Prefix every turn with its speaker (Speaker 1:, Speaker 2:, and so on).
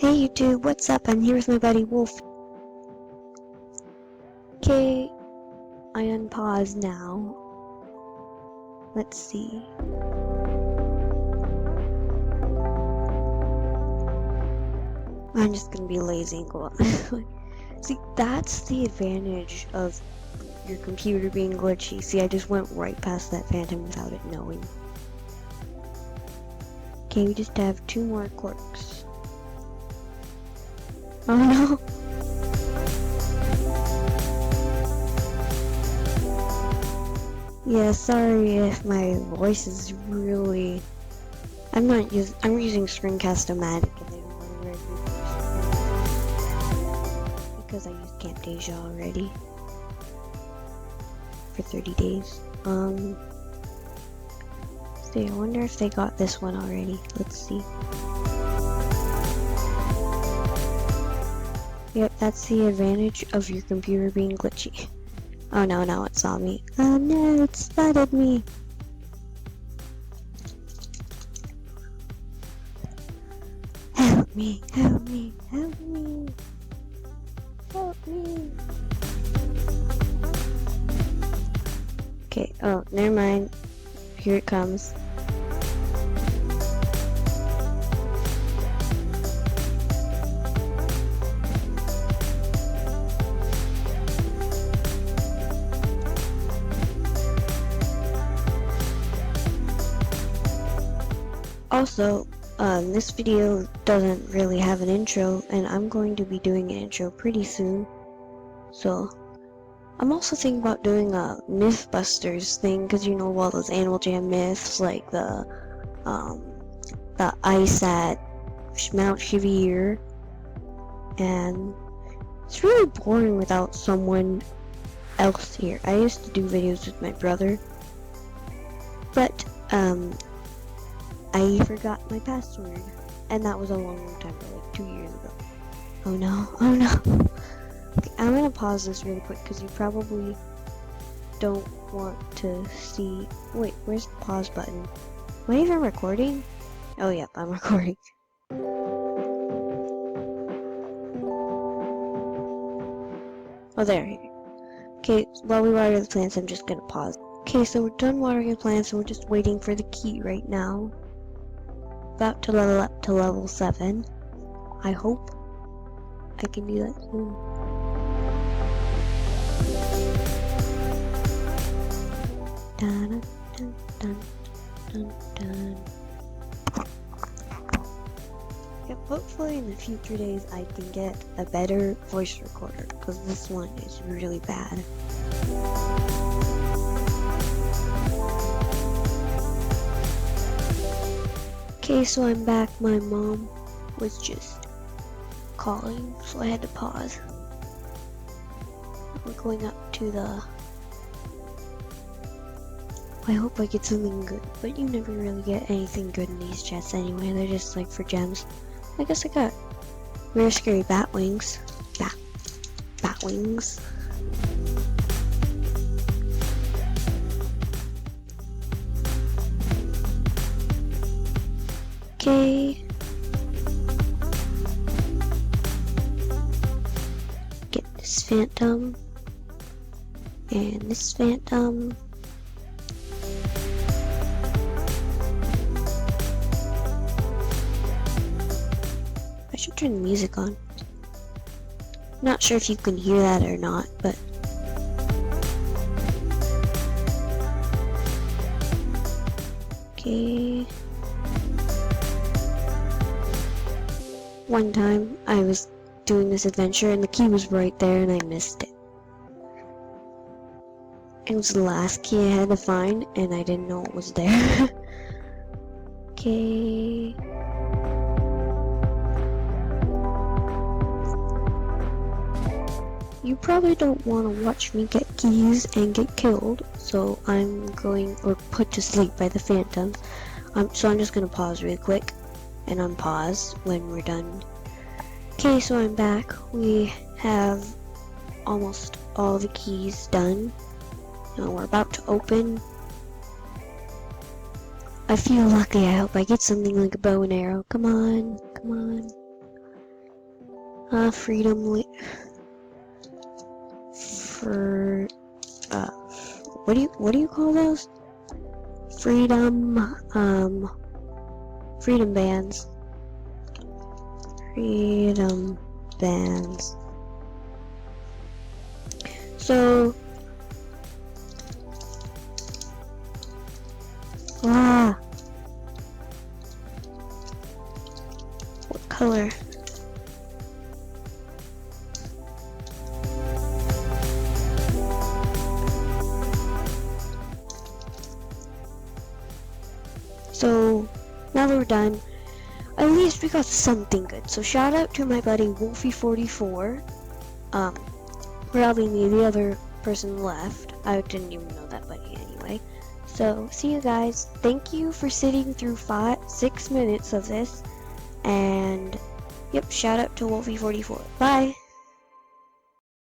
Speaker 1: Hey YouTube, what's up? I'm here with my buddy Wolf. Okay, I unpause now. Let's see. I'm just gonna be lazy and go on. See, that's the advantage of your computer being glitchy. See, I just went right past that phantom without it knowing. Okay, we just have 2 more quirks. Oh no! Yeah, sorry if my voice is really... I'm using Screencast-O-Matic and they don't want to record because I used Camtasia already for 30 days. See, I wonder if they got this one already. Let's see. Yep, that's the advantage of your computer being glitchy. Oh no, now it saw me. Oh no, it spotted me. Help me, help me, help me. Help me. Okay, oh, never mind. Here it comes. Also, this video doesn't really have an intro, and I'm going to be doing an intro pretty soon. So, I'm also thinking about doing a Mythbusters thing, because you know all those Animal Jam myths, like the ice at Mount Chevere, and it's really boring without someone else here. I used to do videos with my brother, but, I forgot my password, and that was a long time ago, like 2 years ago. Oh no, oh no. Okay, I'm gonna pause this really quick because you probably don't want to see. Wait, where's the pause button? Am I even recording? Oh, yep, I'm recording. Oh, there. Okay, while we water the plants, I'm just gonna pause. Okay, so we're done watering the plants, and we're just waiting for the key right now. About to level up to level 7. I hope I can do that soon. Dun, dun, dun, dun, dun. Yep, hopefully in the future days I can get a better voice recorder, because this one is really bad. Okay, so I'm back. My mom was just calling, so I had to pause. We're going up to the... I hope I get something good, but you never really get anything good in these chests anyway. They're just like for gems. I guess I got rare scary bat wings. Bat wings. Okay. Get this phantom. And this phantom. I should turn the music on. Not sure if you can hear that or not, but... Okay... One time, I was doing this adventure and the key was right there and I missed it. It was the last key I had to find and I didn't know it was there. Okay... You probably don't want to watch me get keys and get killed, so I'm going, or put to sleep by the phantoms. So I'm just going to pause really quick and unpause when we're done. Okay, so I'm back. We have almost all the keys done. Now we're about to open. I feel lucky. I hope I get something like a bow and arrow. Come on, come on. Freedom for what do you call those? Freedom freedom bands. Freedom bands. So what color? So now that we're done, at least we got something good. So shout out to my buddy Wolfie44. Probably the other person left. I didn't even know that buddy anyway. So see you guys. Thank you for sitting through 6 minutes of this. And yep, shout out to Wolfie44. Bye.